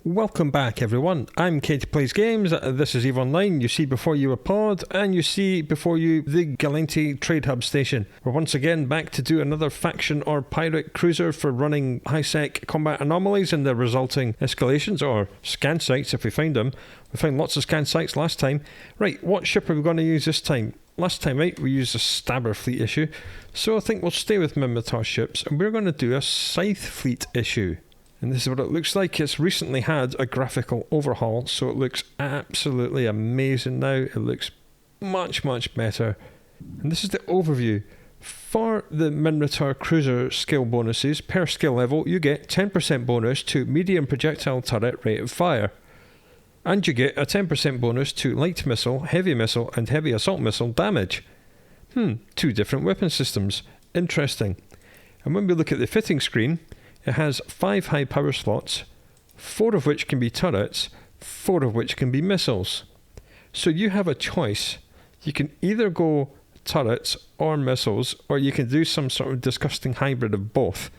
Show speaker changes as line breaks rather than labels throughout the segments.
Welcome back everyone, I'm Katie Plays Games, this is EVE Online, you see before you a pod, and you see before you the Galenti Trade Hub Station. We're once again back to do another faction or pirate cruiser for running highsec combat anomalies and the resulting escalations, or scan sites if we find them. We found lots of scan sites last time. Right, what ship are we going to use this time? Last time, right, we used a Stabber Fleet Issue, so I think we'll stay with Mimitar ships, and we're going to do a Scythe Fleet Issue. And this is what it looks like. It's recently had a graphical overhaul, so it looks absolutely amazing now. It looks much, much better. And this is the overview. For the Minotaur Cruiser skill bonuses, per skill level, you get 10% bonus to medium projectile turret rate of fire. And you get a 10% bonus to light missile, and heavy assault missile damage. Two different weapon systems. Interesting. And when we look at the fitting screen, it has 5 high power slots, 4 of which can be turrets, 4 of which can be missiles. So you have a choice. You can either go turrets or missiles, or you can do some sort of disgusting hybrid of both.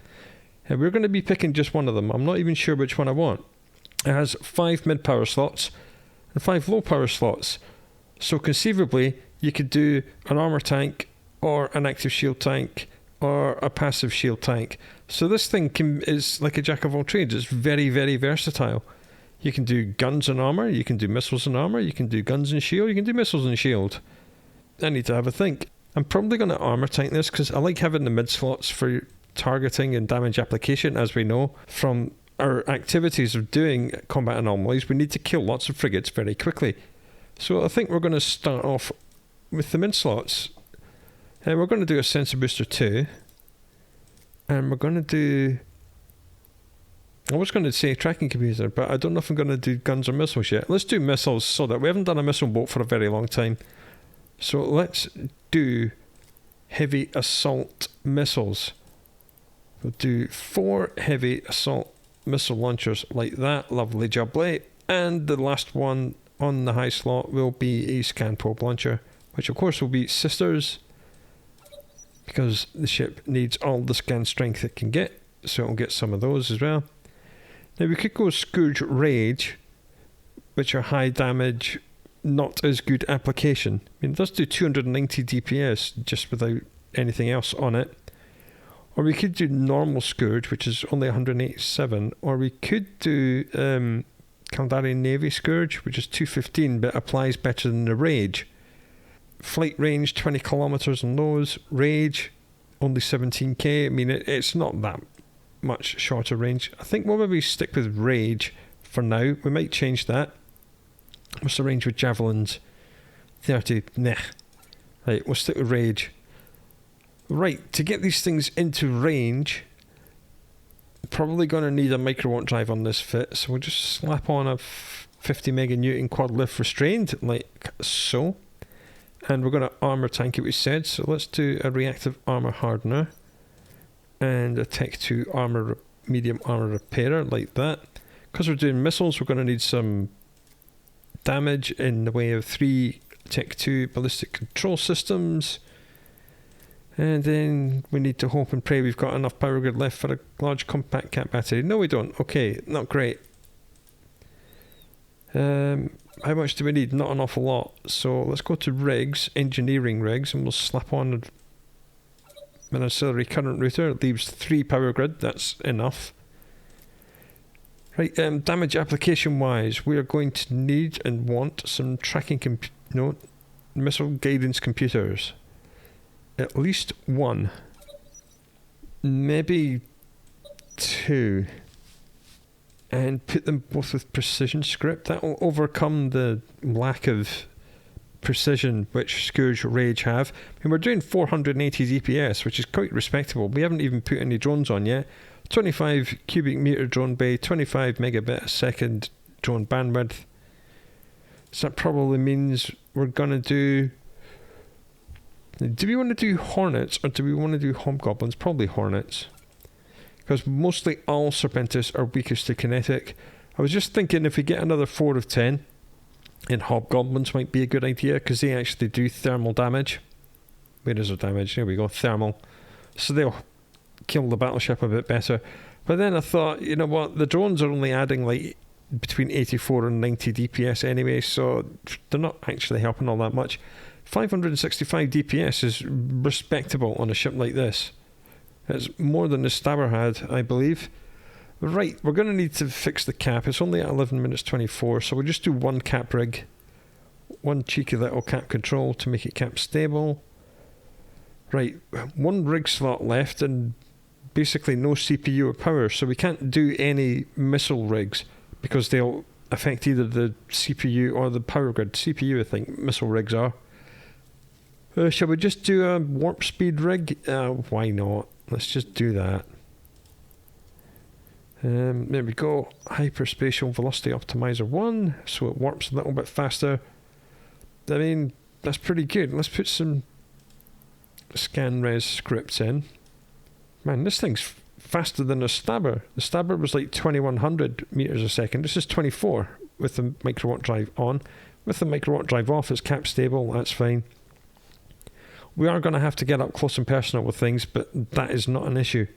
And we're going to be picking just one of them. I'm not even sure which one I want. It has 5 mid power slots and 5 low power slots. So conceivably, you could do an armor tank or an active shield tank or a passive shield tank. So this thing is like a jack of all trades. It's very, very versatile. You can do guns and armor, you can do missiles and armor, you can do guns and shield, you can do missiles and shield. I need to have a think. I'm probably going to armor tank this because I like having the mid slots for targeting and damage application. As we know from our activities of doing combat anomalies, we need to kill lots of frigates very quickly. So I think we're going to start off with the mid slots. And we're going to do a sensor booster 2. And we're going to do... I was going to say tracking computer, but I don't know if I'm going to do guns or missiles yet. Let's do missiles so that we haven't done a missile boat for a very long time. So let's do heavy assault missiles. We'll do 4 heavy assault missile launchers like that. Lovely jubbly. And the last one on the high slot will be a scan probe launcher, which of course will be sisters, because the ship needs all the scan strength it can get, so it'll get some of those as well. Now we could go Scourge Rage, which are high damage, not as good application. I mean, it does do 290 DPS just without anything else on it. Or we could do normal Scourge, which is only 187. Or we could do Kaldarian Navy Scourge, which is 215, but applies better than the Rage. Flight range 20 kilometers on those. Rage only 17k. I mean, it's not that much shorter range. I think we'll maybe stick with Rage for now. We might change that. What's the range with javelins? 30. Nah. Right, we'll stick with Rage. Right, to get these things into range, probably going to need a micro-watt drive on this fit, so we'll just slap on a 50 meganewton quad lift restrained like so. And we're going to armor tank it, we said. So let's do a reactive armor hardener and a tech 2 armor medium armor repairer like that. Because we're doing missiles, we're going to need some damage in the way of 3 tech 2 ballistic control systems. And then we need to hope and pray we've got enough power grid left for a large compact cat battery. No, we don't. Okay, not great. How much do we need? Not an awful lot. So let's go to rigs, engineering rigs, and we'll slap on an auxiliary current router. It leaves 3 power grid. That's enough. Right, damage application wise, we are going to need and want some tracking missile guidance computers. At least 1. Maybe 2. And put them both with precision script. That will overcome the lack of precision which Scourge Rage have. I mean, we're doing 480 DPS, which is quite respectable. We haven't even put any drones on yet. 25 cubic meter drone bay, 25 megabit a second drone bandwidth. So that probably means we're going to do... Do we want to do Hornets or do we want to do Hobgoblins? Probably Hornets. Because mostly all Serpentis are weakest to kinetic. I was just thinking if we get another 4 of 10, then Hobgoblins might be a good idea, because they actually do thermal damage. Where is their damage? There we go, thermal. So they'll kill the battleship a bit better. But then I thought, you know what, the drones are only adding like between 84 and 90 DPS anyway, so they're not actually helping all that much. 565 DPS is respectable on a ship like this. It's more than the Stabber had, I believe. Right, we're going to need to fix the cap. It's only at 11 minutes 24, so we'll just do one cap rig. One cheeky little cap control to make it cap stable. Right, one rig slot left and basically no CPU or power, so we can't do any missile rigs because they'll affect either the CPU or the power grid. CPU, I think, missile rigs are. Shall we just do a warp speed rig? Why not? Let's just do that. There we go. Hyperspatial Velocity Optimizer 1, so it warps a little bit faster. I mean, that's pretty good. Let's put some scan res scripts in. Man, this thing's faster than a Stabber. The Stabber was like 2100 meters a second. This is 24 with the microwatt drive on. With the microwatt drive off, it's cap stable. That's fine. We are going to have to get up close and personal with things, but that is not an issue.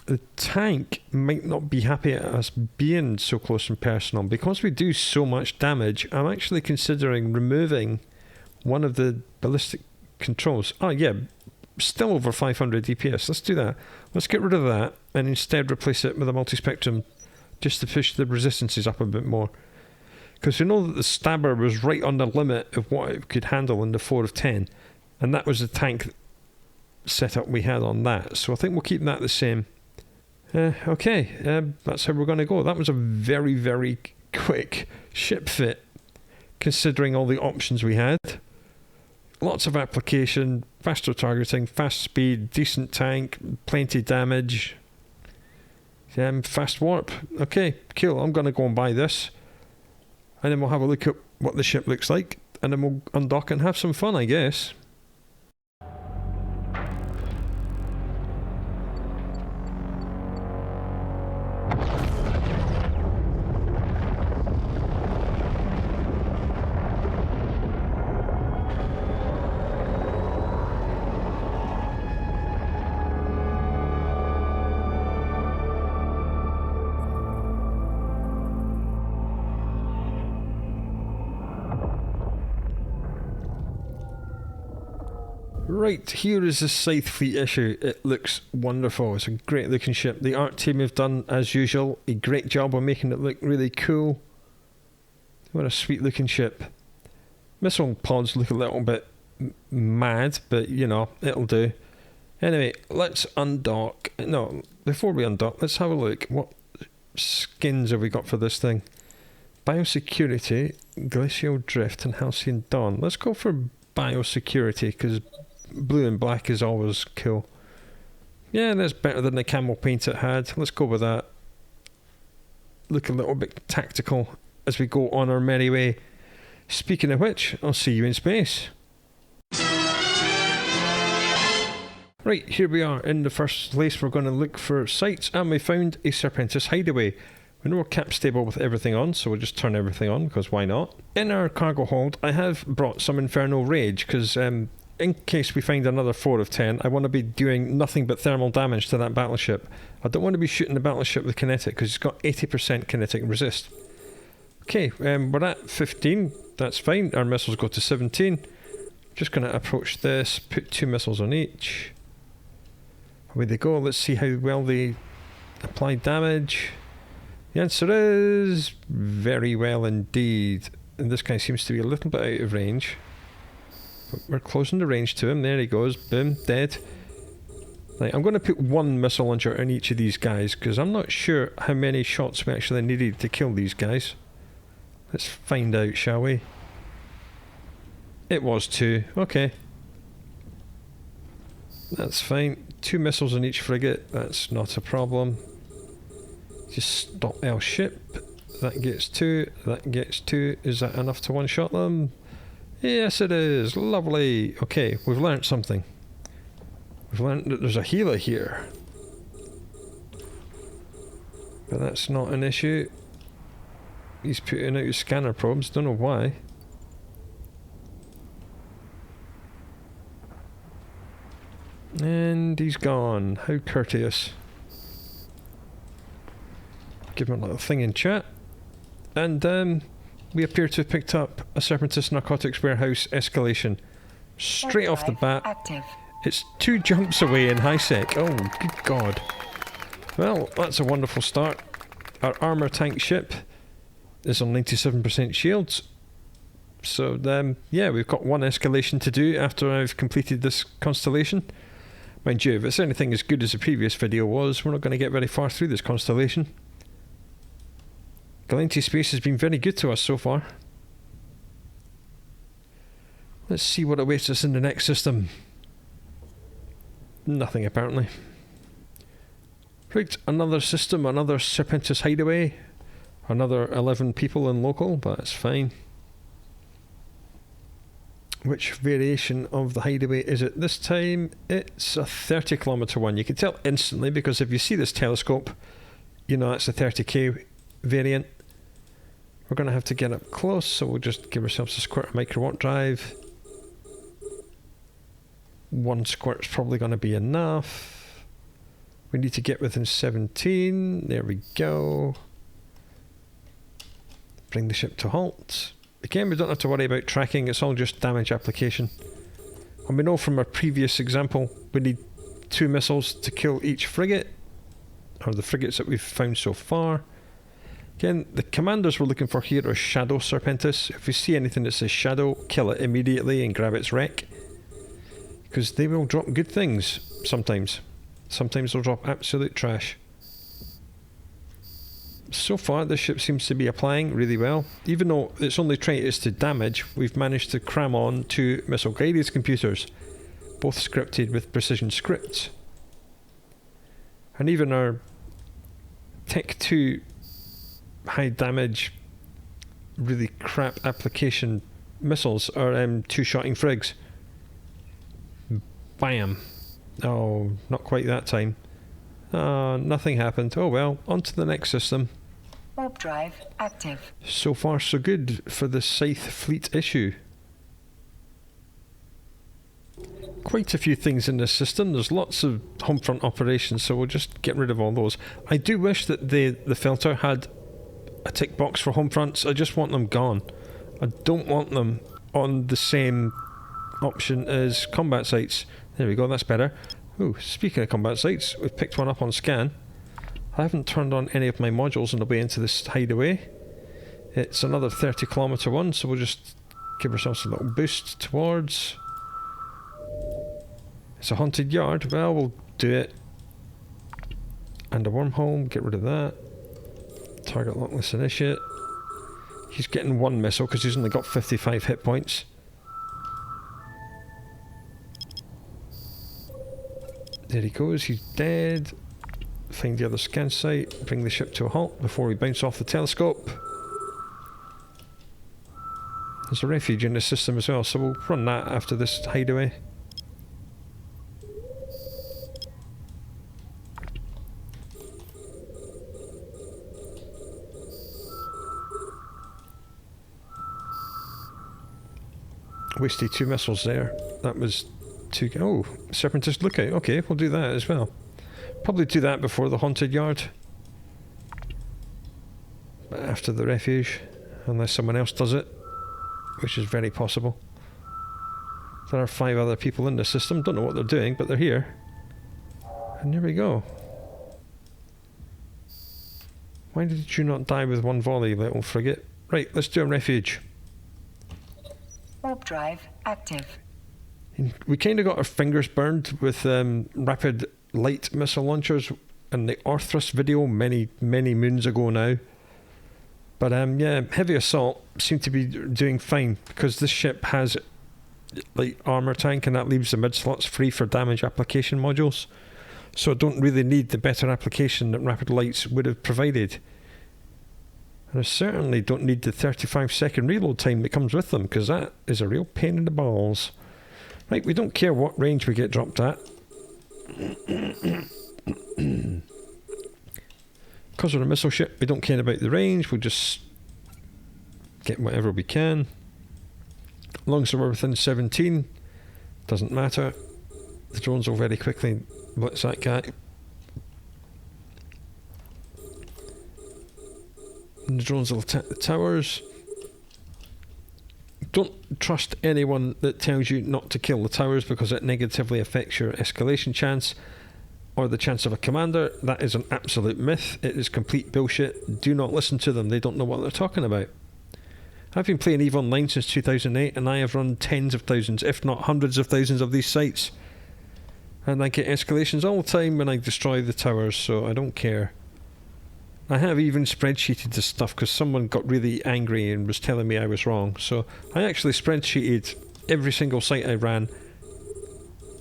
The tank might not be happy at us being so close and personal. Because we do so much damage, I'm actually considering removing one of the ballistic controls. Oh yeah, still over 500 DPS. Let's do that. Let's get rid of that and instead replace it with a multispectrum just to push the resistances up a bit more. Because we know that the Stabber was right on the limit of what it could handle in the 4 of 10. And that was the tank setup we had on that. So I think we'll keep that the same. Okay, that's how we're going to go. That was a very, very quick ship fit, considering all the options we had. Lots of application, faster targeting, fast speed, decent tank, plenty damage, fast warp. Okay, cool. I'm going to go and buy this. And then we'll have a look at what the ship looks like. And then we'll undock and have some fun, I guess. Right, here is the Scythe Fleet Issue. It looks wonderful. It's a great looking ship. The art team have done, as usual, a great job of making it look really cool. What a sweet looking ship. Missile pods look a little bit mad, but you know, it'll do. Anyway, let's undock. No, before we undock, let's have a look. What skins have we got for this thing? Biosecurity, Glacial Drift, and Halcyon Dawn. Let's go for Biosecurity, because blue and black is always cool. Yeah, that's better than the camel paint it had. Let's go with that. Look a little bit tactical as we go on our merry way. Speaking of which, I'll see you in space. Right, here we are. In the first place, we're going to look for sites, and we found a Serpentis hideaway. We know we're cap stable with everything on, so we'll just turn everything on, because why not? In our cargo hold, I have brought some Infernal Rage, because in case we find another 4 of 10, I want to be doing nothing but thermal damage to that battleship. I don't want to be shooting the battleship with kinetic, because it's got 80% kinetic resist. Okay, we're at 15, that's fine. Our missiles go to 17. Just going to approach this, put 2 missiles on each. Away they go. Let's see how well they apply damage. The answer is very well indeed. And this guy seems to be a little bit out of range. But we're closing the range to him. There he goes. Boom. Dead. Right, I'm going to put 1 missile launcher on each of these guys, because I'm not sure how many shots we actually needed to kill these guys. Let's find out, shall we? It was 2. Okay. That's fine. 2 missiles on each frigate. That's not a problem. Just stop our ship. That gets 2. That gets 2. Is that enough to one-shot them? Yes, it is. Lovely. Okay, we've learnt something. We've learnt that there's a healer here. But that's not an issue. He's putting out his scanner probes. Don't know why. And he's gone. How courteous. Give him a little thing in chat. and we appear to have picked up a Serpentis Narcotics warehouse escalation. Straight off the bat,
active.
It's 2 jumps away in highsec. Oh, good God. Well, that's a wonderful start. Our armour tank ship is on 97% shields. So, yeah, we've got 1 escalation to do after I've completed this constellation. Mind you, if it's anything as good as the previous video was, we're not going to get very far through this constellation. Gallente Space has been very good to us so far. Let's see what awaits us in the next system. Nothing, apparently. Right, another system, another Serpentis hideaway. Another 11 people in local, but that's fine. Which variation of the hideaway is it this time? It's a 30 kilometre one. You can tell instantly because if you see this telescope, you know that's a 30k variant. We're going to have to get up close, so we'll just give ourselves a squirt microwatt drive. 1 squirt's probably going to be enough. We need to get within 17. There we go. Bring the ship to halt. Again, we don't have to worry about tracking, it's all just damage application. And we know from our previous example, we need 2 missiles to kill each frigate, or the frigates that we've found so far. Again, the commanders we're looking for here are Shadow Serpentis. If we see anything that says Shadow, kill it immediately and grab its wreck. Because they will drop good things, sometimes. Sometimes they'll drop absolute trash. So far, this ship seems to be applying really well. Even though its only trait is to damage, we've managed to cram on 2 missile guided computers, both scripted with precision scripts. And even our Tech 2 high damage, really crap application missiles are 2-shotting frigs. Bam! Oh, not quite that time. Nothing happened. Oh well, on to the next system.
Warp drive active.
So far so good for the Scythe Fleet Issue. Quite a few things in this system. There's lots of homefront operations, so we'll just get rid of all those. I do wish that the filter had a tick box for homefronts. I just want them gone. I don't want them on the same option as combat sites. There we go, that's better. Ooh, speaking of combat sites, we've picked one up on scan. I haven't turned on any of my modules on the way into this hideaway. It's another 30 kilometre one, so we'll just give ourselves a little boost towards. It's a haunted yard. Well, we'll do it. And a wormhole, get rid of that. Target lockless initiate. He's getting 1 missile because he's only got 55 hit points. There he goes, he's dead. Find the other scan site, bring the ship to a halt before we bounce off the telescope. There's a refuge in this system as well, so we'll run that after this hideaway. Wasted 2 missiles there. That was 2. Oh, Serpentis Lookout. Okay, we'll do that as well. Probably do that before the haunted yard. But after the refuge, unless someone else does it, which is very possible. There are 5 other people in the system. Don't know what they're doing, but they're here. And there we go. Why did you not die with 1 volley, little frigate? Right, let's do a refuge.
Warp drive active.
We kind of got our fingers burned with rapid light missile launchers in the Orthrus video many moons ago now. But yeah, heavy assault seemed to be doing fine because this ship has like armor tank and that leaves the mid slots free for damage application modules. So I don't really need the better application that rapid lights would have provided. And I certainly don't need the 35-second reload time that comes with them because that is a real pain in the balls. Right, we don't care what range we get dropped at. Because we're a missile ship, we don't care about the range, we'll just get whatever we can. As long as we're within 17, doesn't matter. The drones will very quickly blitz that guy. And the drones will attack the towers. Don't trust anyone that tells you not to kill the towers because it negatively affects your escalation chance or the chance of a commander. That is an absolute myth. It is complete bullshit. Do not listen to them. They don't know what they're talking about. I've been playing EVE Online since 2008 and I have run tens of thousands, if not hundreds of thousands of these sites. And I get escalations all the time when I destroy the towers, so I don't care. I have even spreadsheeted this stuff because someone got really angry and was telling me I was wrong. So I actually spreadsheeted every single site I ran,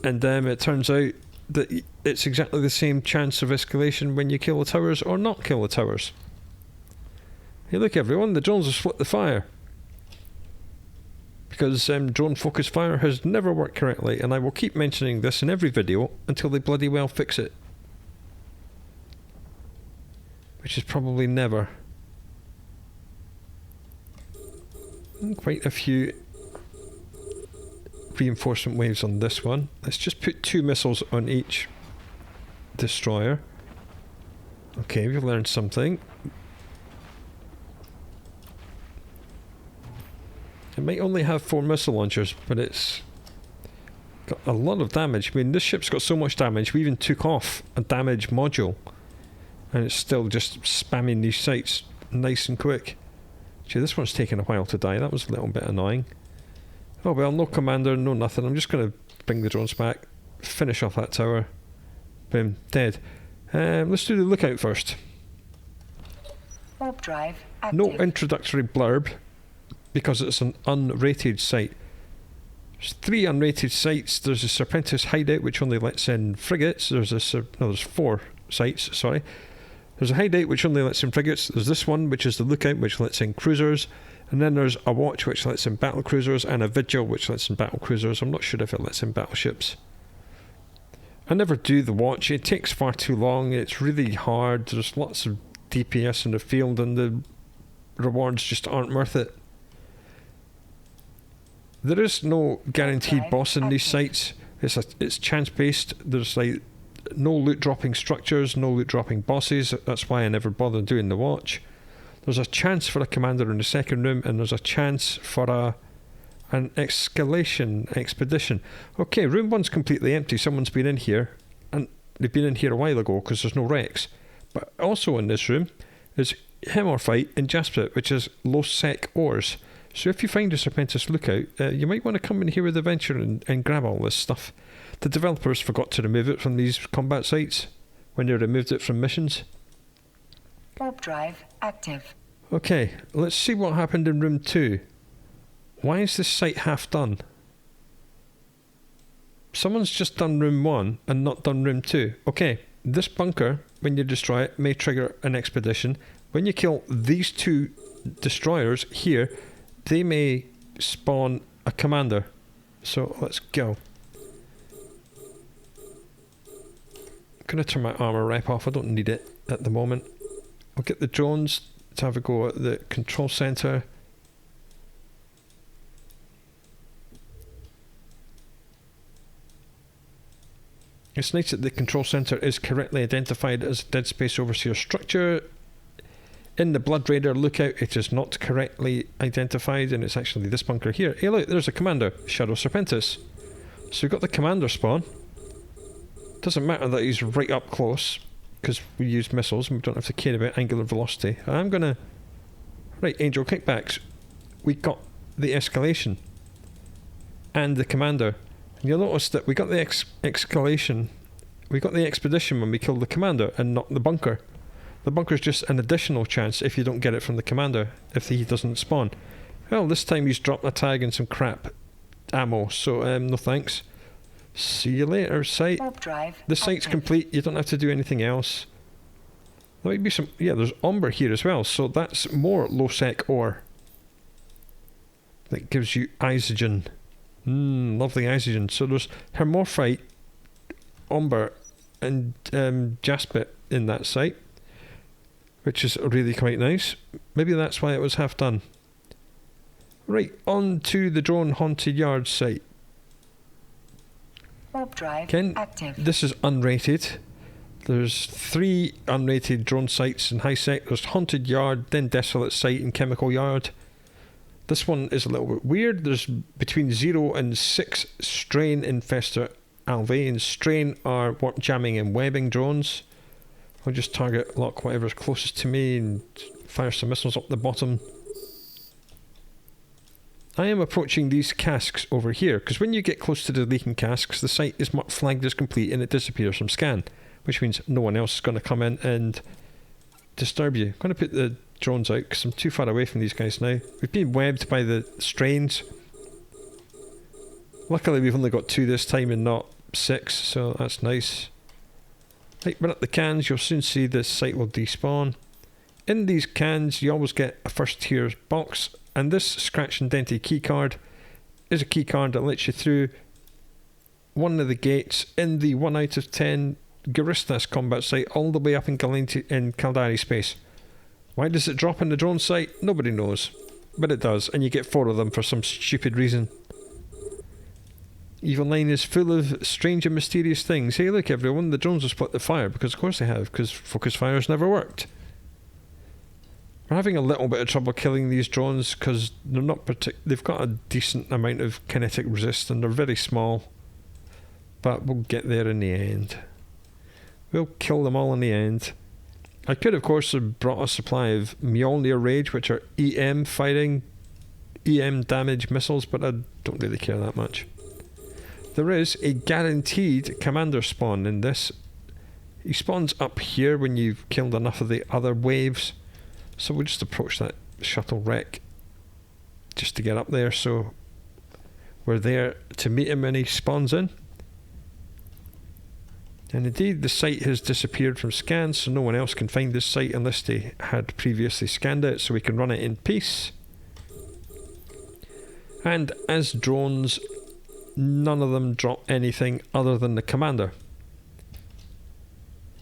and it turns out that it's exactly the same chance of escalation when you kill the towers or not kill the towers. Hey look everyone, the drones have split the fire. Because drone focus fire has never worked correctly, and I will keep mentioning this in every video until they bloody well fix it. Which is probably never. And quite a few reinforcement waves on this one. Let's just put 2 missiles on each destroyer. Okay, we've learned something. It might only have 4 missile launchers, but it's got a lot of damage. I mean, this ship's got so much damage, we even took off a damage module. And it's still just spamming these sites nice and quick. Gee, this one's taken a while to die. That was a little bit annoying. Oh well, no commander, no nothing. I'm just going to bring the drones back. Finish off that tower. Boom, dead. Let's do the lookout first.
Warp drive active.
No introductory blurb, because it's an unrated site. There's 3 unrated sites. There's a Serpentis hideout, which only lets in frigates. There's 4 sites, sorry. There's a hideout which only lets in frigates. There's this one, which is the lookout, which lets in cruisers. And then there's a watch, which lets in battle cruisers, and a vigil, which lets in battle cruisers. I'm not sure if it lets in battleships. I never do the watch. It takes far too long. It's really hard. There's lots of DPS in the field, and the rewards just aren't worth it. There is no guaranteed boss in these sites. It's chance based. There's like no loot dropping structures, no loot dropping bosses. That's why I never bother doing the watch. There's a chance for a commander in the second room, and there's a chance for an escalation expedition. Okay, room 1's completely empty. Someone's been in here, and they've been in here a while ago because there's no wrecks. But also in this room is Hemorphite and Jaspit, which is low-sec ores. So if you find a Serpentis Lookout, you might want to come in here with Adventure and grab all this stuff. The developers forgot to remove it from these combat sites when they removed it from missions.
Warp drive active.
Okay, let's see what happened in room 2. Why is this site half done? Someone's just done room 1 and not done room 2. Okay, this bunker, when you destroy it, may trigger an expedition. When you kill these 2 destroyers here, they may spawn a commander. So let's go. I'm going to turn my armor rep off. I don't need it at the moment. I'll get the drones to have a go at the control center. It's nice that the control center is correctly identified as a Dead Space Overseer structure. In the Blood Raider lookout, it is not correctly identified, and it's actually this bunker here. Hey look, there's a commander, Shadow Serpentis. So we've got the commander spawn. Doesn't matter that he's right up close, because we use missiles and we don't have to care about angular velocity. I'm gonna... Right, Angel Kickbacks. We got the escalation. And the commander. And you'll notice that we got the escalation. We got the expedition when we killed the commander and not the bunker. The bunker's just an additional chance if you don't get it from the commander, if he doesn't spawn. Well, this time he's dropped a tag and some crap ammo, so no thanks. See you later, site. The site's complete, you don't have to do anything else. There might be some... Yeah, there's Ombre here as well, so that's more low-sec ore. That gives you Isogen. Lovely Isogen. So there's Hermorphite, Ombre, and Jaspit in that site, which is really quite nice. Maybe that's why it was half done. Right, on to the Drone Haunted Yard site.
Warp drive
Ken,
active.
this is unrated. There's 3 unrated drone sites in highsec. There's Haunted Yard, then Desolate Site and Chemical Yard. This one is a little bit weird. There's between 0 and 6 Strain Infester Alvae, and Strain are warp jamming and webbing drones. I'll just target lock whatever's closest to me and fire some missiles up the bottom. I am approaching these casks over here, because when you get close to the leaking casks, the site is marked flagged as complete and it disappears from scan, which means no one else is going to come in and disturb you. I'm going to put the drones out because I'm too far away from these guys now. We've been webbed by the strains. Luckily we've only got 2 this time and not 6, so that's nice. Right, we're at the cans. You'll soon see this site will despawn. In these cans you always get a first tier box, and this scratch and dented keycard is a keycard that lets you through one of the gates in the 1 out of 10 Garistas combat site all the way up in Caldari space. Why does it drop in the drone site? Nobody knows, but it does, and you get 4 of them for some stupid reason. Evil 9 is full of strange and mysterious things. Hey look everyone, the drones have split the fire, because of course they have, because focus fires never worked. We're having a little bit of trouble killing these drones because they're not they've got a decent amount of kinetic resist and they're very small, but we'll get there in the end. We'll kill them all in the end. I could of course have brought a supply of Mjolnir Rage, which are EM firing, EM damage missiles, but I don't really care that much. There is a guaranteed commander spawn in this. He spawns up here when you've killed enough of the other waves. So we'll just approach that shuttle wreck just to get up there, so we're there to meet him when he spawns in. And indeed the site has disappeared from scans, so no one else can find this site unless they had previously scanned it, so we can run it in peace. And as drones, none of them drop anything other than the commander,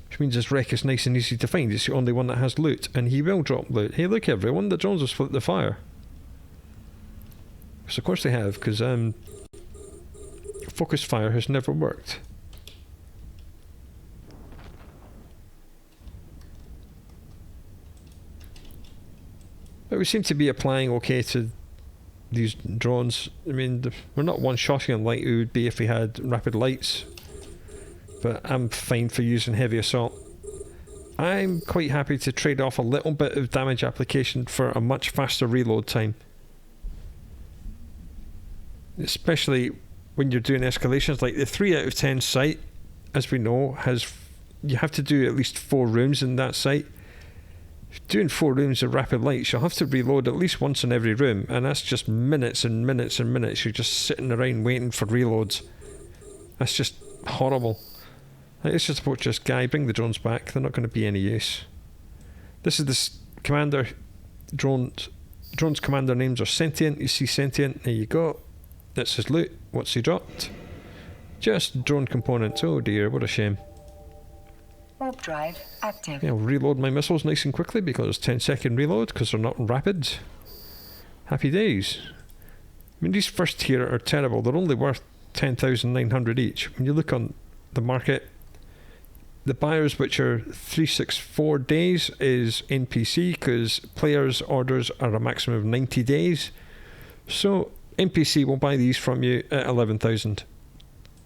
which means this wreck is nice and easy to find. It's the only one that has loot, and he will drop loot. Hey look everyone, the drones have split the fire. So of course they have, because focus fire has never worked. But we seem to be applying okay to these drones. I mean, we're not one-shotting them like we would be if we had rapid lights, but I'm fine for using heavy assault. I'm quite happy to trade off a little bit of damage application for a much faster reload time, especially when you're doing escalations. Like the 3 out of 10 site, as we know, you have to do at least 4 rooms in that site. If you're doing 4 rooms of rapid lights, you'll have to reload at least once in every room, and that's just minutes and minutes and minutes. You're just sitting around waiting for reloads. That's just horrible. Let's just approach this guy, bring the drones back. They're not going to be any use. This is the commander. Drones commander names are Sentient. You see Sentient, there you go. That's his loot. What's he dropped? Just drone components. Oh dear, what a shame.
Warp drive active.
Yeah, I'll reload my missiles nice and quickly because 10-second reload, because they're not rapid. Happy days. I mean, these first tier are terrible. They're only worth 10,900 each. When you look on the market, the buyers, which are 364 days, is NPC, because players' orders are a maximum of 90 days. So NPC will buy these from you at 11,000.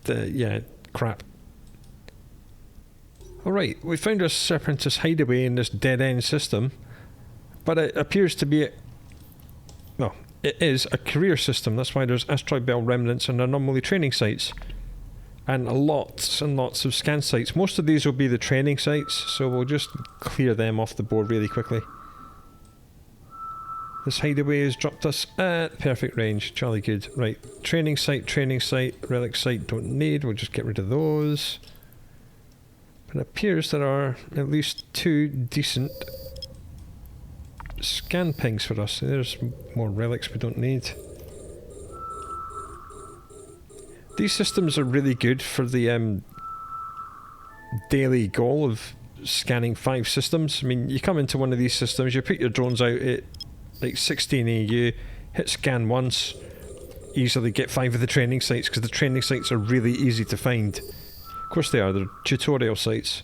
Yeah, crap. Alright, we found a Serpentis hideaway in this dead-end system, but it appears to be well, it is a career system. That's why there's asteroid belt remnants and anomaly training sites, and lots and lots of scan sites. Most of these will be the training sites, so we'll just clear them off the board really quickly. This hideaway has dropped us at perfect range. Jolly good. Right, training site, relic site don't need. We'll just get rid of those. It appears there are at least 2 decent scan pings for us. There's more relics we don't need. These systems are really good for the daily goal of scanning 5 systems. I mean, you come into one of these systems, you put your drones out at like 16 AU, hit scan once, easily get 5 of the training sites, because the training sites are really easy to find. Of course they are, they're tutorial sites.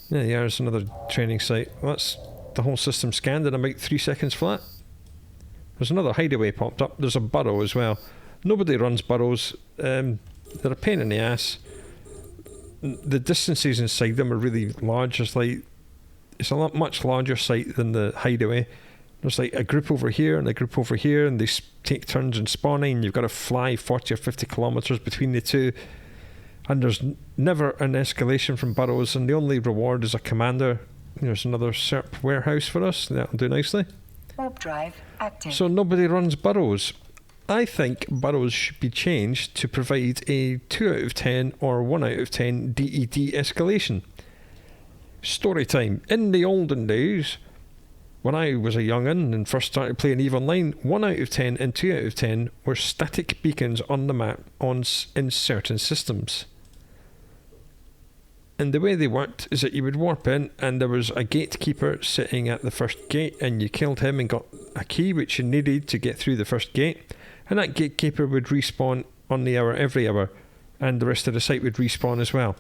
Yeah, there's another training site. Well, that's the whole system scanned in about 3 seconds flat. There's another hideaway popped up. There's a burrow as well. Nobody runs burrows. They're a pain in the ass. The distances inside them are really large. It's a much larger site than the hideaway. There's like a group over here and a group over here, and they take turns in spawning. You've got to fly 40 or 50 kilometers between the two. And there's never an escalation from burrows, and the only reward is a commander. There's another Serp warehouse for us. That'll do nicely.
Warp drive active.
So nobody runs burrows. I think burrows should be changed to provide a 2 out of 10 or 1 out of 10 DED escalation. Story time. In the olden days, when I was a young'un and first started playing EVE Online, 1 out of 10 and 2 out of 10 were static beacons on the map in certain systems. And the way they worked is that you would warp in and there was a gatekeeper sitting at the first gate, and you killed him and got a key which you needed to get through the first gate, and that gatekeeper would respawn on the hour every hour, and the rest of the site would respawn as well.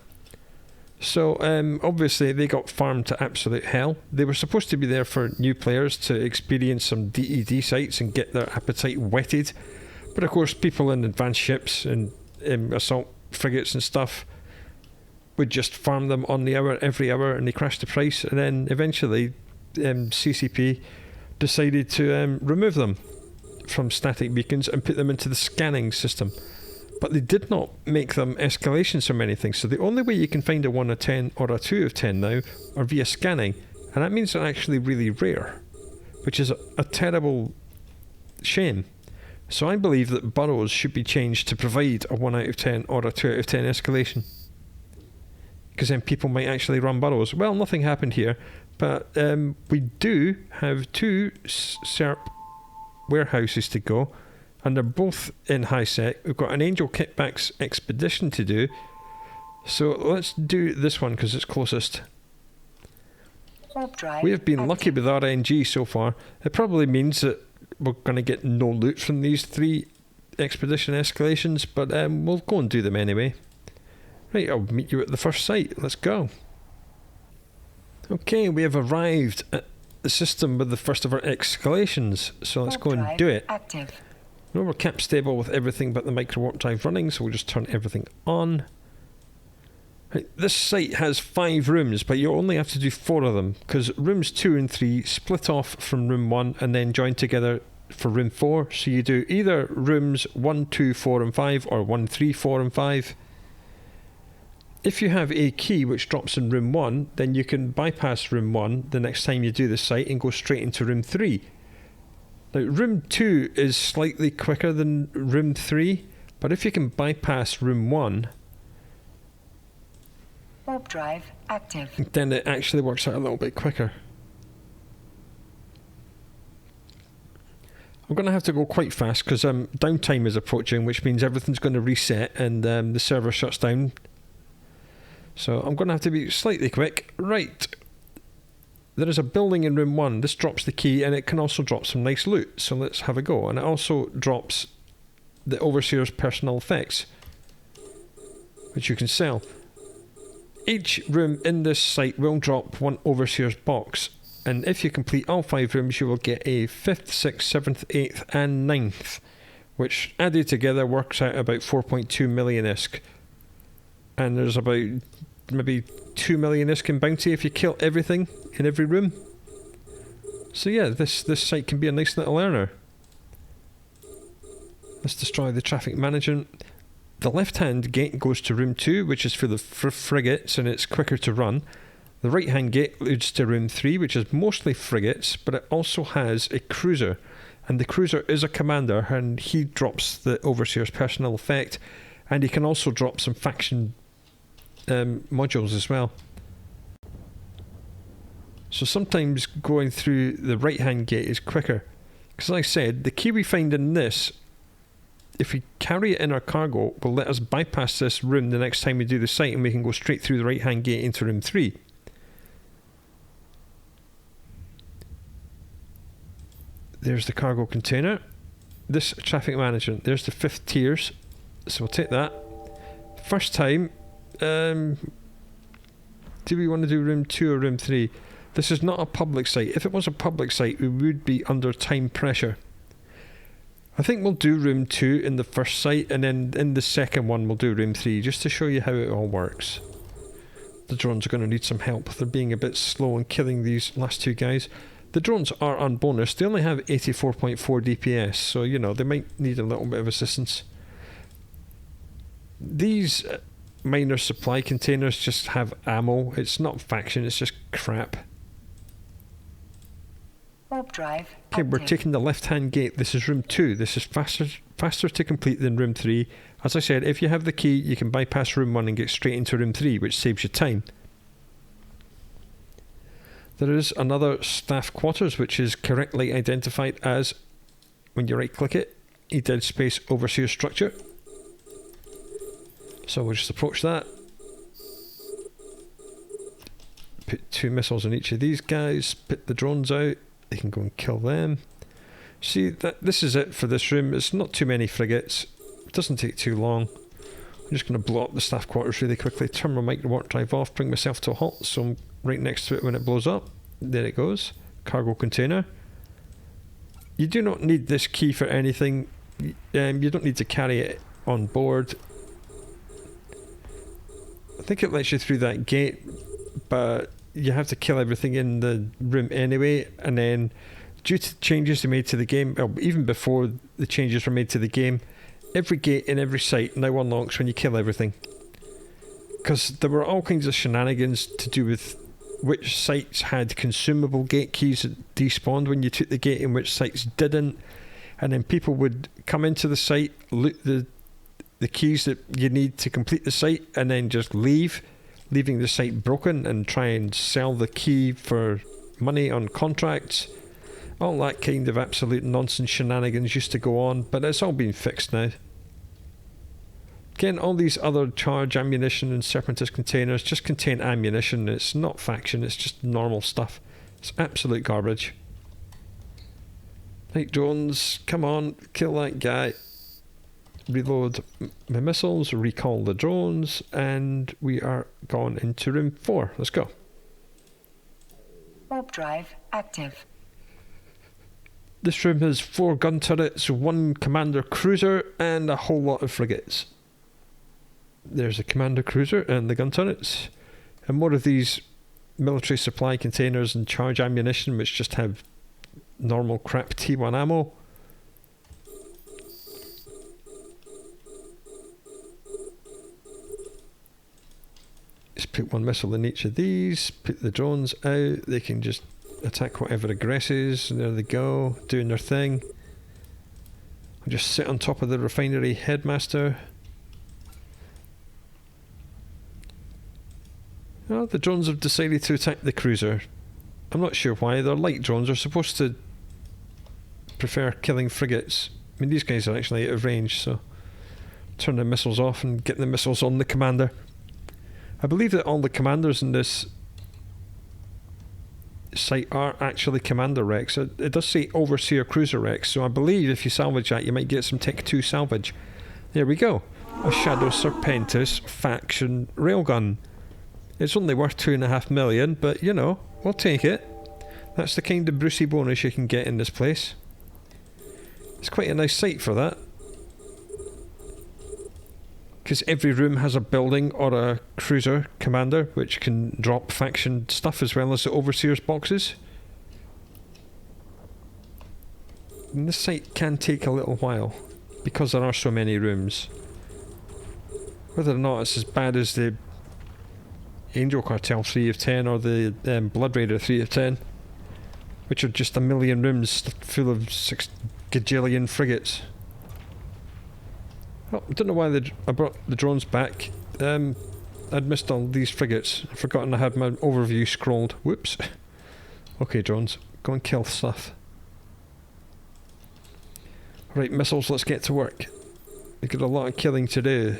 So obviously they got farmed to absolute hell. They were supposed to be there for new players to experience some DED sites and get their appetite whetted, but of course people in advanced ships and assault frigates and stuff would just farm them on the hour every hour, and they crashed the price. And then eventually CCP decided to remove them from static beacons and put them into the scanning system. But they did not make them escalations from anything. So the only way you can find a 1 out of 10 or a 2 out of 10 now are via scanning, and that means they're actually really rare, which is a terrible shame. So I believe that burrows should be changed to provide a 1 out of 10 or a 2 out of 10 escalation, because then people might actually run burrows. Well, nothing happened here, but we do have 2 Serp warehouses to go, and they're both in highsec. We've got an Angel Kickbacks expedition to do, so let's do this one because it's closest. We have been lucky with RNG so far. It probably means that we're going to get no loot from these 3 expedition escalations, but we'll go and do them anyway. Right, I'll meet you at the first site. Let's go. Okay, we have arrived at the system with the first of our escalations, so let's go and do it.
Active.
No, we're kept stable with everything but the micro warp drive running, so we'll just turn everything on. Right, this site has 5 rooms, but you only have to do 4 of them, because rooms 2 and 3 split off from room 1 and then join together for room 4. So you do either rooms 1, 2, 4 and 5, or 1, 3, 4 and 5. If you have a key which drops in room 1, then you can bypass room 1 the next time you do the site and go straight into room 3. Now, room 2 is slightly quicker than room 3, but if you can bypass room 1,
warp drive active,
then it actually works out a little bit quicker. I'm going to have to go quite fast because downtime is approaching, which means everything's going to reset and the server shuts down. So I'm going to have to be slightly quick. Right. There is a building in room 1. This drops the key, and it can also drop some nice loot. So let's have a go. And it also drops the Overseer's personal effects, which you can sell. Each room in this site will drop 1 Overseer's box. And if you complete all 5 rooms, you will get a 5th, 6th, 7th, 8th and 9th, which added together works out about 4.2 million ISK. And there's about maybe 2 million ISK in bounty if you kill everything in every room. So yeah, this site can be a nice little earner. Let's destroy the traffic management. The left hand gate goes to room 2, which is full of frigates and it's quicker to run. The right hand gate leads to room 3, which is mostly frigates, but it also has a cruiser, and the cruiser is a commander, and he drops the Overseer's personal effect, and he can also drop some faction modules as well. So sometimes going through the right hand gate is quicker, because like I said, the key we find in this, if we carry it in our cargo, will let us bypass this room the next time we do the site, and we can go straight through the right hand gate into room 3. There's the cargo container. This traffic management, there's the 5th tiers, so we'll take that. First time, Do we want to do room 2 or room 3? This is not a public site. If it was a public site, we would be under time pressure. I think we'll do room 2 in the first site, and then in the second one we'll do room 3, just to show you how it all works. The drones are going to need some help. They're being a bit slow in killing these last 2 guys. The drones are unbonused. They only have 84.4 DPS, so you know, they might need a little bit of assistance. These minor supply containers just have ammo. It's not faction, it's just crap.
Warp drive.
Okay, we're
active.
taking the left-hand gate. This is room 2. This is faster to complete than room 3. As I said, if you have the key, you can bypass room 1 and get straight into room 3, which saves you time. There is another staff quarters, which is correctly identified as, when you right-click it, a dead space overseer structure. So we'll just approach that. Put 2 missiles on each of these guys. Put the drones out. They can go and kill them. See, this is it for this room. It's not too many frigates. It doesn't take too long. I'm just going to blow up the staff quarters really quickly. Turn my micro warp drive off. Bring myself to a halt so I'm right next to it when it blows up. There it goes. Cargo container. You do not need this key for anything. You don't need to carry it on board. I think it lets you through that gate, but you have to kill everything in the room anyway, and then due to changes they made to the game, well, even before the changes were made to the game, every gate in every site now unlocks when you kill everything. Because there were all kinds of shenanigans to do with which sites had consumable gate keys that despawned when you took the gate and which sites didn't, and then people would come into the site, loot the keys that you need to complete the site, and then just leaving the site broken and try and sell the key for money on contracts. All that kind of absolute nonsense shenanigans used to go on, but it's all been fixed now. Again, all these other charge ammunition and Serpentis containers just contain ammunition. It's not faction, it's just normal stuff. It's absolute garbage. Right, drones, come on, kill that guy. Reload my missiles, recall the drones, and we are gone into room 4. Let's go.
Warp drive active.
This room has 4 gun turrets, 1 commander cruiser, and a whole lot of frigates. There's the commander cruiser and the gun turrets, and more of these military supply containers and charge ammunition, which just have normal crap T1 ammo. Just put 1 missile in each of these, put the drones out, they can just attack whatever aggresses, and there they go, doing their thing. I'll just sit on top of the refinery headmaster. Oh, the drones have decided to attack the cruiser. I'm not sure why. They're light drones, they're supposed to prefer killing frigates. I mean, these guys are actually out of range, so turn the missiles off and get the missiles on the commander. I believe that all the commanders in this site are actually commander wrecks. It does say overseer cruiser wrecks, so I believe if you salvage that you might get some Tech 2 salvage. There we go. A Shadow Serpentis faction railgun. It's only worth 2.5 million, but you know, we'll take it. That's the kind of Brucey bonus you can get in this place. It's quite a nice site for that. Because every room has a building or a cruiser commander which can drop faction stuff as well as the overseer's boxes. And this site can take a little while because there are so many rooms. Whether or not it's as bad as the Angel Cartel 3 of 10 or the Blood Raider 3 of 10, which are just a million rooms full of 6 gajillion frigates. Oh, I don't know why I brought the drones back. I'd missed all these frigates. I'd forgotten I had my overview scrolled. Whoops. Okay, drones, go and kill stuff. Right, missiles, let's get to work. We've got a lot of killing to do.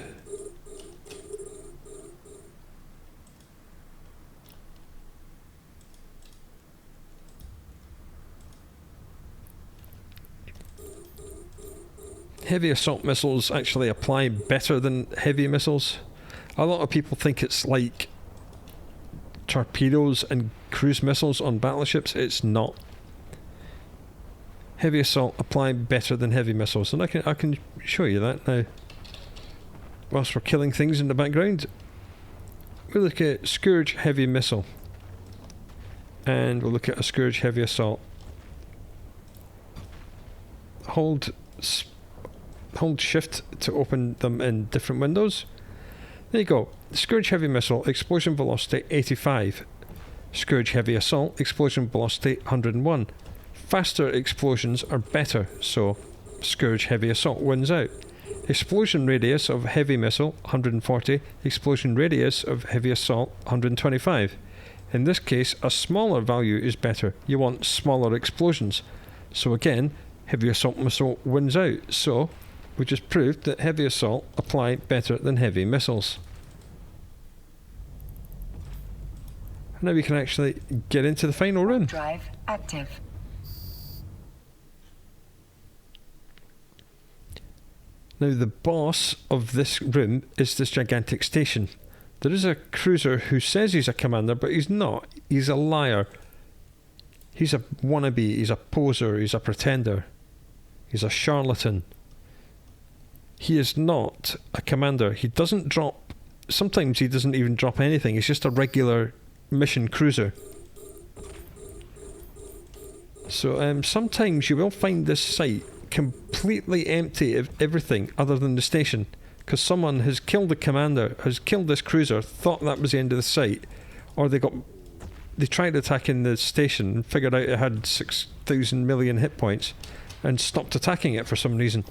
Heavy assault missiles actually apply better than heavy missiles. A lot of people think it's like torpedoes and cruise missiles on battleships. It's not. Heavy assault apply better than heavy missiles, and I can show you that now. Whilst we're killing things in the background, we'll look at Scourge heavy missile, and we'll look at a Scourge heavy assault. Hold shift to open them in different windows. There you go. Scourge heavy missile, explosion velocity 85. Scourge heavy assault, explosion velocity 101. Faster explosions are better, so Scourge heavy assault wins out. Explosion radius of heavy missile 140. Explosion radius of heavy assault 125. In this case, a smaller value is better. You want smaller explosions. So again, heavy assault missile wins out. So we just proved that heavy assault apply better than heavy missiles. Now we can actually get into the final room.
Drive active.
Now the boss of this room is this gigantic station. There is a cruiser who says he's a commander, but he's not. He's a liar. He's a wannabe, he's a poser, he's a pretender. He's a charlatan. He is not a commander. He doesn't drop... Sometimes he doesn't even drop anything. He's just a regular mission cruiser. So sometimes you will find this site completely empty of everything other than the station, because someone has killed the commander, has killed this cruiser, thought that was the end of the site, or they tried attacking the station and figured out it had 6,000 million hit points and stopped attacking it for some reason.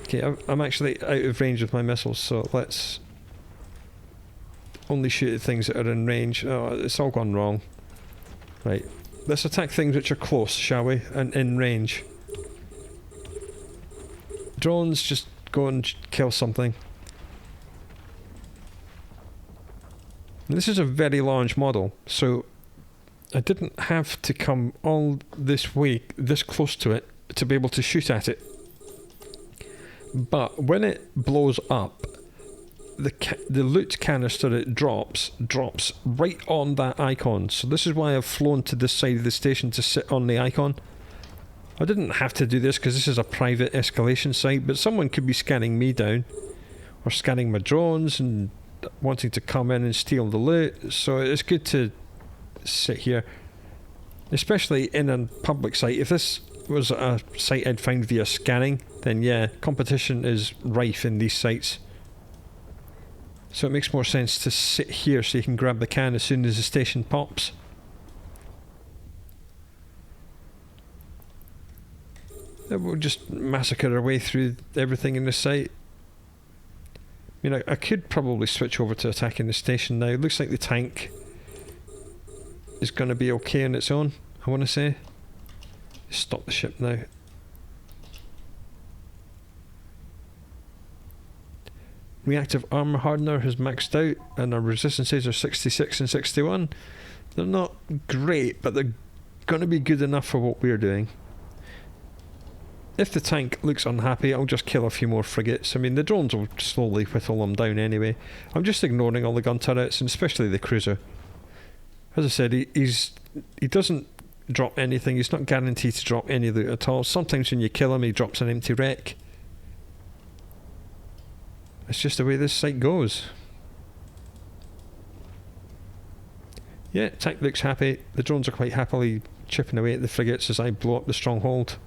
Okay, I'm actually out of range with my missiles, so let's only shoot at things that are in range. Oh, it's all gone wrong. Right, let's attack things which are close, shall we, and in range. Drones, just go and kill something. And this is a very large model, so I didn't have to come all this way, this close to it, to be able to shoot at it. But when it blows up, the loot canister it drops right on that icon. So this is why I've flown to this side of the station to sit on the icon. I didn't have to do this because this is a private escalation site, but someone could be scanning me down, or scanning my drones and wanting to come in and steal the loot. So it's good to sit here, especially in a public site. If this was a site I'd found via scanning, then yeah, competition is rife in these sites. So it makes more sense to sit here so you can grab the can as soon as the station pops. Then we'll just massacre our way through everything in the site. I mean, I could probably switch over to attacking the station now. It looks like the tank is going to be okay on its own, I want to say. Stop the ship now. Reactive armor hardener has maxed out, and our resistances are 66 and 61. They're not great, but they're going to be good enough for what we're doing. If the tank looks unhappy, I'll just kill a few more frigates. I mean, the drones will slowly whittle them down anyway. I'm just ignoring all the gun turrets, and especially the cruiser. As I said, he doesn't drop anything. He's not guaranteed to drop any loot at all. Sometimes when you kill him, he drops an empty wreck. It's just the way this site goes. Yeah, tank looks happy. The drones are quite happily chipping away at the frigates as I blow up the stronghold.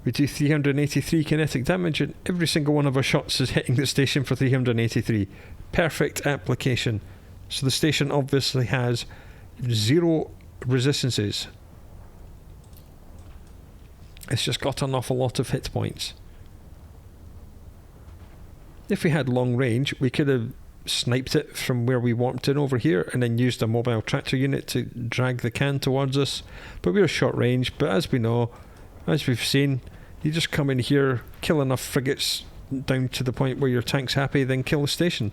We do 383 kinetic damage, and every single one of our shots is hitting the station for 383. Perfect application. So the station obviously has 0 resistances. It's just got an awful lot of hit points. If we had long range, we could have sniped it from where we warped in over here and then used a mobile tractor unit to drag the can towards us. But we're short range, but as we know, as we've seen, you just come in here, kill enough frigates down to the point where your tank's happy, then kill the station.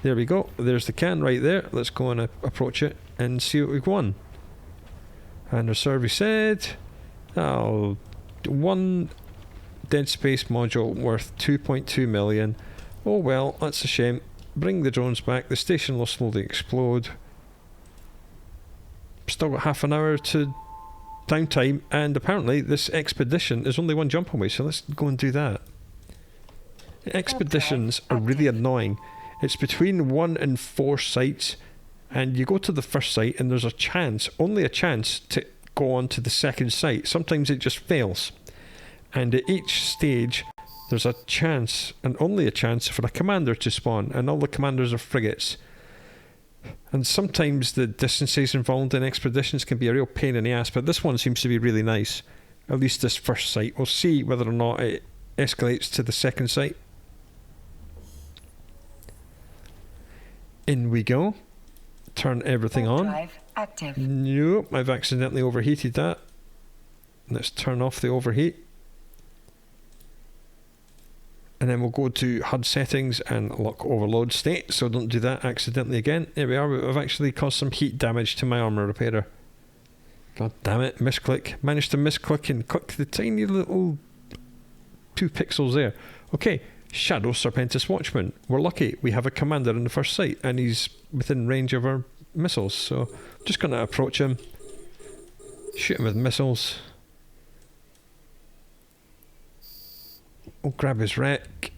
There we go. There's the can right there. Let's go and approach it and see what we've won. And our survey said, oh, one Dead Space module worth 2.2 million. Oh well, that's a shame. bring the drones back. The station will slowly explode. Still got half an hour to downtime, and apparently this expedition is only one jump away, so let's go and do that. Expeditions are really annoying. It's between 1 and 4 sites, and you go to the first site and there's a chance, only a chance, to go on to the second site. Sometimes it just fails, and at each stage there's a chance, and only a chance, for a commander to spawn, and all the commanders are frigates. And sometimes the distances involved in expeditions can be a real pain in the ass, but this one seems to be really nice. At least this first site. We'll see whether or not it escalates to the second site. In we go. Turn everything on.
Drive active.
Nope, I've accidentally overheated that. Let's turn off the overheat. And then we'll go to HUD settings and lock overload state, so don't do that accidentally again. There we are. I've actually caused some heat damage to my armor repairer. God damn it, misclick. Managed to misclick and click the tiny little 2 pixels there. Okay, Shadow Serpentis Watchman. We're lucky. We have a commander in the first site, and he's within range of our missiles, so I'm just going to approach him. Shoot him with missiles. We'll grab his wreck.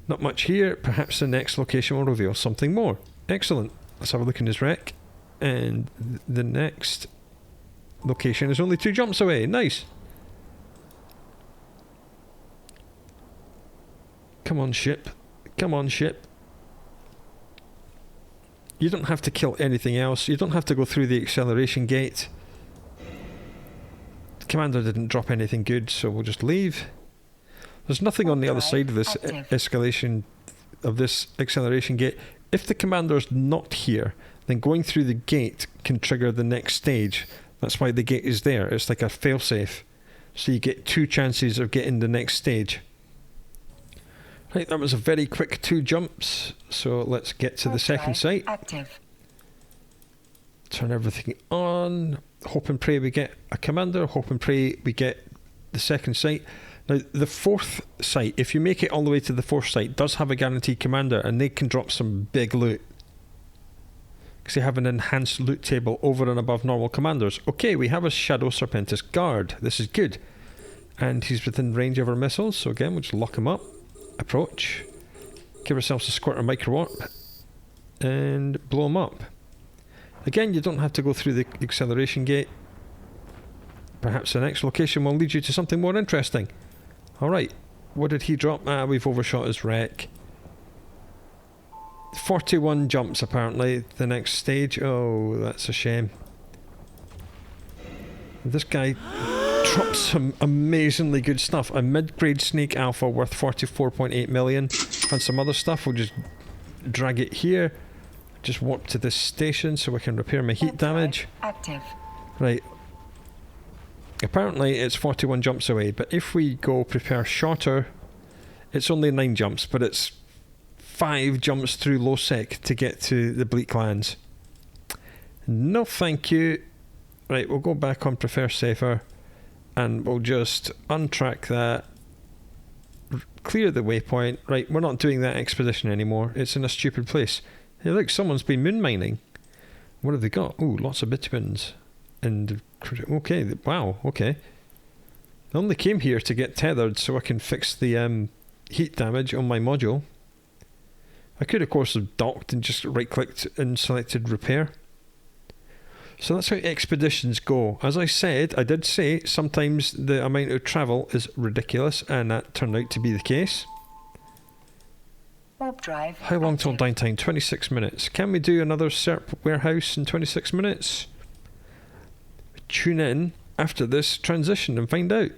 Not much here. Perhaps the next location will reveal something more. Excellent. Let's have a look in his wreck. And the next location is only 2 jumps away. Nice. Come on, ship. Come on, ship. You don't have to kill anything else. You don't have to go through the acceleration gate. The commander didn't drop anything good, so we'll just leave. There's nothing on the other side of this escalation, of this acceleration gate. If the commander's not here, then going through the gate can trigger the next stage. That's why the gate is there. It's like a failsafe. So you get 2 chances of getting the next stage. Right, that was a very quick 2 jumps. So let's get to the second site.
Active.
Turn everything on. Hope and pray we get a commander. Hope and pray we get the second site. Now, the 4th site, if you make it all the way to the 4th site, does have a guaranteed commander, and they can drop some big loot. Because they have an enhanced loot table over and above normal commanders. Okay, we have a Shadow Serpentis guard. This is good. And he's within range of our missiles, so again, we'll just lock him up. Approach. Give ourselves a squirter micro warp. And blow him up. Again, you don't have to go through the acceleration gate. Perhaps the next location will lead you to something more interesting. Alright, what did he drop? We've overshot his wreck. 41 jumps apparently, the next stage. Oh, that's a shame. This guy dropped some amazingly good stuff. A mid-grade Snake Alpha worth 44.8 million. And some other stuff. We'll just drag it here. Just warp to this station so we can repair my heat damage.
Active.
Right. Apparently it's 41 jumps away, but if we go prepare shorter, it's only 9 jumps, but it's 5 jumps through low sec to get to the Bleak Lands. No thank you. Right, we'll go back on prefer safer, and we'll just untrack that, clear the waypoint. Right, we're not doing that expedition anymore. It's in a stupid place. Hey look, someone's been moon mining. What have they got? Ooh, lots of bitumens. And okay, wow, okay. I only came here to get tethered so I can fix the heat damage on my module. I could of course have docked and just right clicked and selected repair. So that's how expeditions go. As I said, I did say sometimes the amount of travel is ridiculous, and that turned out to be the case.
Warp drive.
How long till downtime? 26 minutes. Can we do another Serp warehouse in 26 minutes? Tune in after this transition and find out.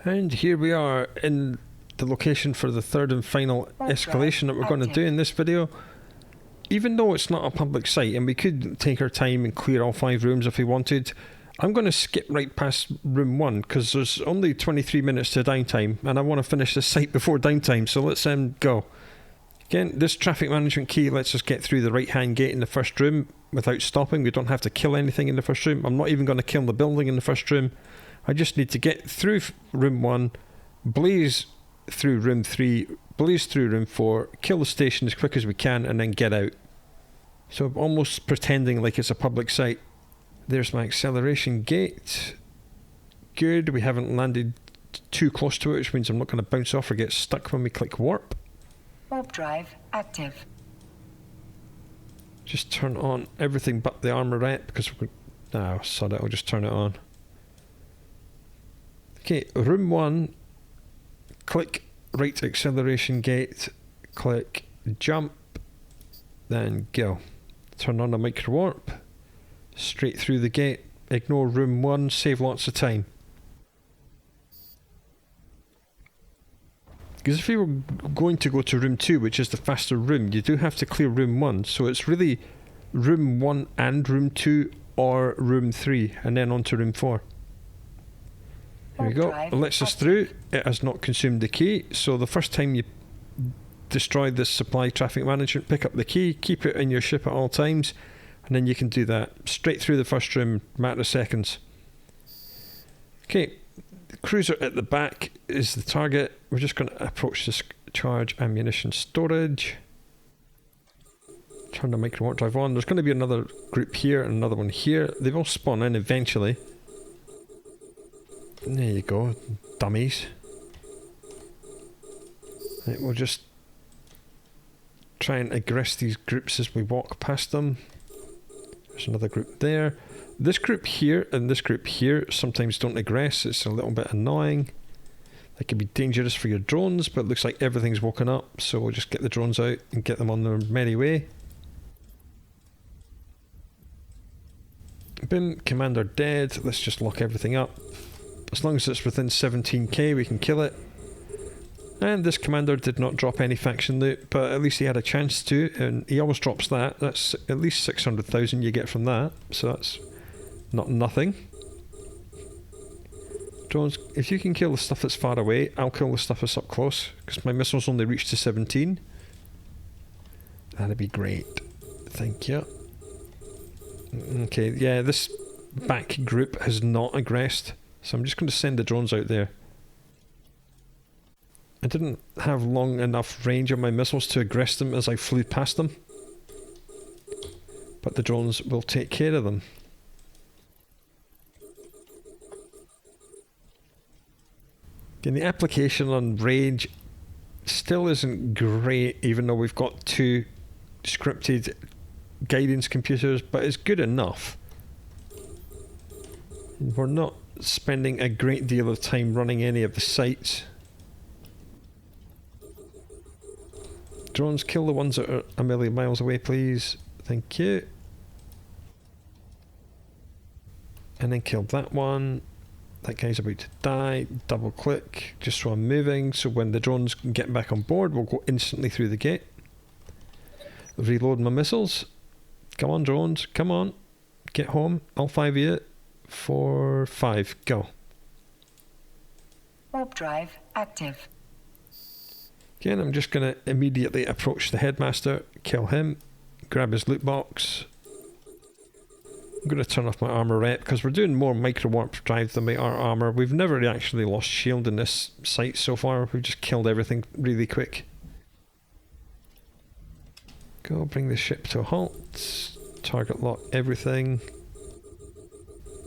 And here we are in the location for the 3rd and final escalation that we're going to do in this video. Even though it's not a public site and we could take our time and clear all 5 rooms if we wanted, I'm going to skip right past room 1 because there's only 23 minutes to downtime and I want to finish this site before downtime, so let's go. Again, this traffic management key lets us get through the right hand gate in the first room without stopping. We don't have to kill anything in the first room. I'm not even going to kill the building in the first room. I just need to get through room 1, blaze through room 3, blaze through room 4, kill the station as quick as we can, and then get out. So I'm almost pretending like it's a public site. There's my acceleration gate. Good, we haven't landed too close to it, which means I'm not going to bounce off or get stuck when we click warp.
Warp drive active.
Just turn on everything but the armorette because we're... No, sod it, I'll just turn it on. Okay, room 1, click right acceleration gate, click jump, then go. Turn on a micro warp, straight through the gate, ignore room 1, save lots of time. Because if you were going to go to room 2, which is the faster room, you do have to clear room 1, so it's really room 1 and room 2 or room 3 and then on to room 4. Here we go, it lets us through. It has not consumed the key, so the first time you destroy this supply traffic management, pick up the key, keep it in your ship at all times, and then you can do that straight through the first room, matter of seconds. Okay, the cruiser at the back is the target. We're just going to approach this charge ammunition storage. Turn the micro warp drive on. There's going to be another group here and another one here. They will spawn in eventually. There you go, dummies. Right, we'll just try and aggress these groups as we walk past them. There's another group there. This group here and this group here sometimes don't aggress. It's a little bit annoying. That could be dangerous for your drones, but it looks like everything's woken up, so we'll just get the drones out and get them on their merry way. Boom, commander dead. Let's just lock everything up. As long as it's within 17k, we can kill it. And this commander did not drop any faction loot, but at least he had a chance to, and he always drops that. That's at least 600,000 you get from that, so that's not nothing. Drones, if you can kill the stuff that's far away, I'll kill the stuff that's up close, because my missiles only reach to 17. That'd be great. Thank you. Okay, yeah, this back group has not aggressed, so I'm just going to send the drones out there. I didn't have long enough range on my missiles to aggress them as I flew past them, but the drones will take care of them. And the application on range still isn't great, even though we've got 2 scripted guidance computers, but it's good enough. We're not spending a great deal of time running any of the sites. Drones, kill the ones that are a million miles away, please. Thank you. And then kill that one. That guy's about to die. Double click, just so I'm moving, so when the drones get back on board, we'll go instantly through the gate. Reload my missiles. Come on, drones, come on. Get home, all 5 of you. 4, 5, go.
Warp drive active.
Again, I'm just going to immediately approach the headmaster, kill him, grab his loot box. I'm going to turn off my armorette because we're doing more micro warp drive than we are armor. We've never actually lost shield in this site so far. We've just killed everything really quick. Go, bring the ship to a halt. Target lock everything.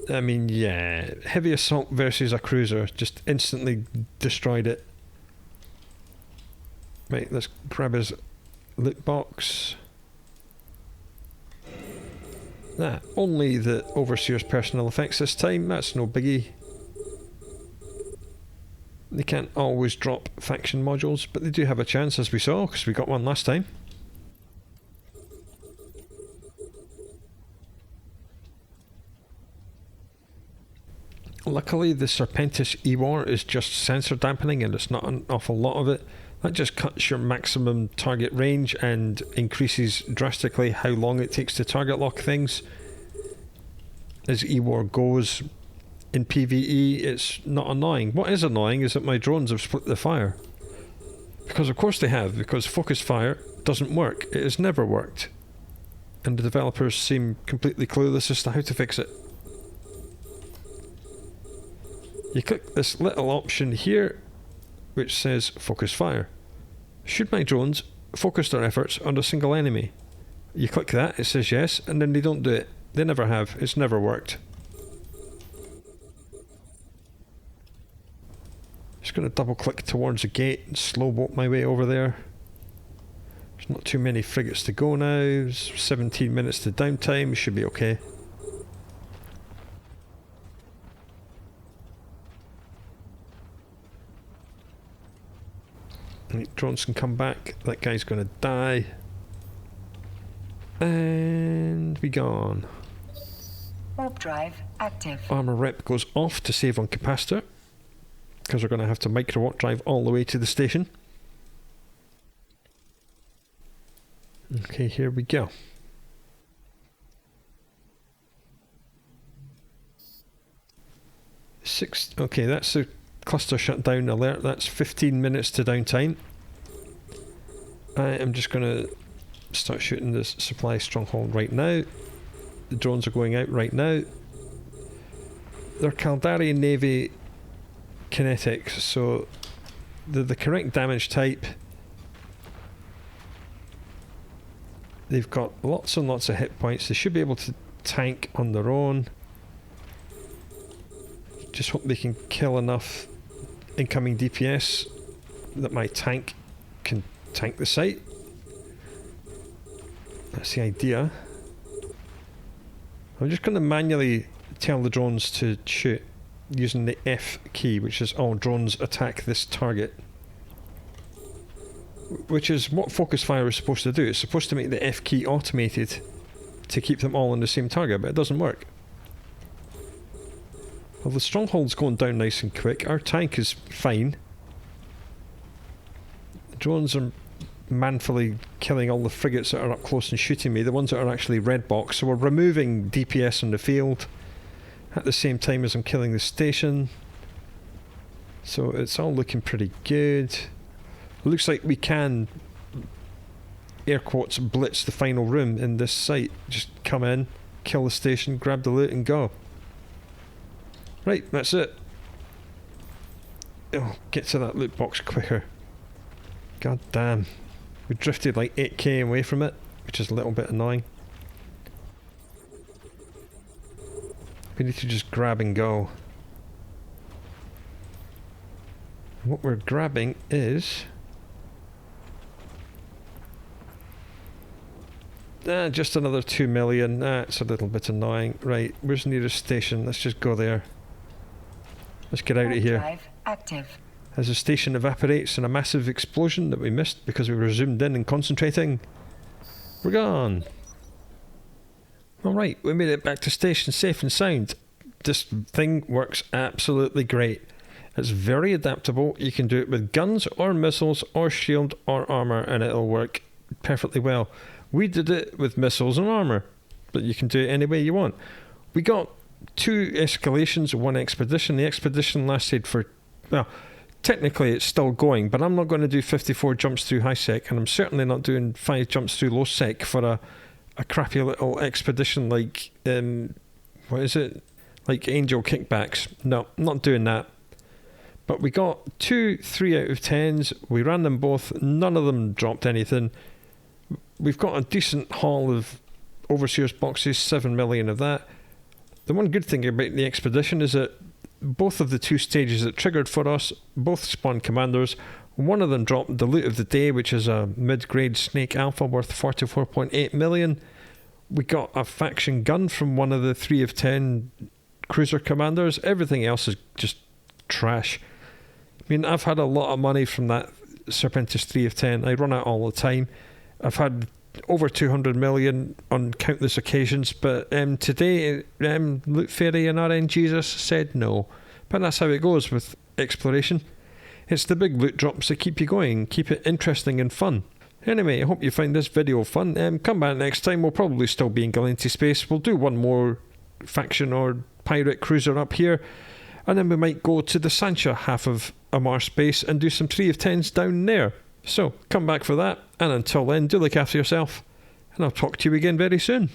I mean, yeah, heavy assault versus a cruiser just instantly destroyed it. Right, let's grab his loot box. Only the Overseer's personal effects this time, that's no biggie. They can't always drop faction modules, but they do have a chance, as we saw, because we got one last time. Luckily, the Serpentis EWAR is just sensor dampening, and it's not an awful lot of it. That just cuts your maximum target range and increases drastically how long it takes to target lock things. As EWAR goes in PvE, it's not annoying. What is annoying is that my drones have split the fire. Because of course they have, because focus fire doesn't work. It has never worked. And the developers seem completely clueless as to how to fix it. You click this little option here, which says focus fire. Should my drones focus their efforts on a single enemy? You click that, it says yes, and then they don't do it. They never have. It's never worked. Just going to double click towards the gate and slow boat my way over there. There's not too many frigates to go now. 17 minutes to downtime. Should be okay. Right, drones can come back. That guy's going to die. And be gone.
Warp drive active.
Armor rep goes off to save on capacitor, because we're going to have to micro warp drive all the way to the station. Okay, here we go. Okay, that's the cluster shutdown alert. That's 15 minutes to downtime. I am just going to start shooting this supply stronghold right now. The drones are going out right now. They're Caldari Navy kinetics, so they're the correct damage type. They've got lots and lots of hit points. They should be able to tank on their own. Just hope they can kill enough incoming DPS that my tank can tank the site. That's the idea. I'm just going to manually tell the drones to shoot using the F key, which is all drones attack this target. Which is what focus fire is supposed to do. It's supposed to make the F key automated to keep them all on the same target, but it doesn't work. Well, the stronghold's going down nice and quick. Our tank is fine. The drones are manfully killing all the frigates that are up close and shooting me, the ones that are actually red box. So we're removing DPS on the field at the same time as I'm killing the station. So it's all looking pretty good. Looks like we can, air quotes, blitz the final room in this site. Just come in, kill the station, grab the loot and go. Right, that's it. Oh, get to that loot box quicker. God damn. We drifted like 8k away from it, which is a little bit annoying. We need to just grab and go. What we're grabbing is... just another 2 million. That's a little bit annoying. Right, where's the nearest station? Let's just go there. Let's get out of here.
Drive active.
As the station evaporates in a massive explosion that we missed because we were zoomed in and concentrating, we're gone. Alright, we made it back to station safe and sound. This thing works absolutely great. It's very adaptable. You can do it with guns or missiles or shield or armor and it'll work perfectly well. We did it with missiles and armor, but you can do it any way you want. We got 2 escalations, 1 expedition. The expedition lasted for, well, technically it's still going, but I'm not going to do 54 jumps through highsec, and I'm certainly not doing 5 jumps through low sec for a crappy little expedition like, what is it? Like Angel Kickbacks. No, not doing that. But we got 2 3 out of 10s. We ran them both. None of them dropped anything. We've got a decent haul of Overseer's boxes, 7 million of that. The one good thing about the expedition is that both of the 2 stages that triggered for us, both spawned commanders. One of them dropped the loot of the day, which is a mid-grade Snake Alpha worth 44.8 million. We got a faction gun from one of the 3 of 10 cruiser commanders. Everything else is just trash. I mean, I've had a lot of money from that Serpentis 3 of 10. I run out all the time. I've had over 200 million on countless occasions, but today Loot Fairy and RN Jesus said no. But that's how it goes with exploration. It's the big loot drops that keep you going, keep it interesting and fun. Anyway, I hope you find this video fun. Come back next time. We'll probably still be in Galanti space. We'll do one more faction or pirate cruiser up here, and then we might go to the Sancha half of Amar space and do some 3 of 10s down there. So come back for that, and until then, do look after yourself, and I'll talk to you again very soon.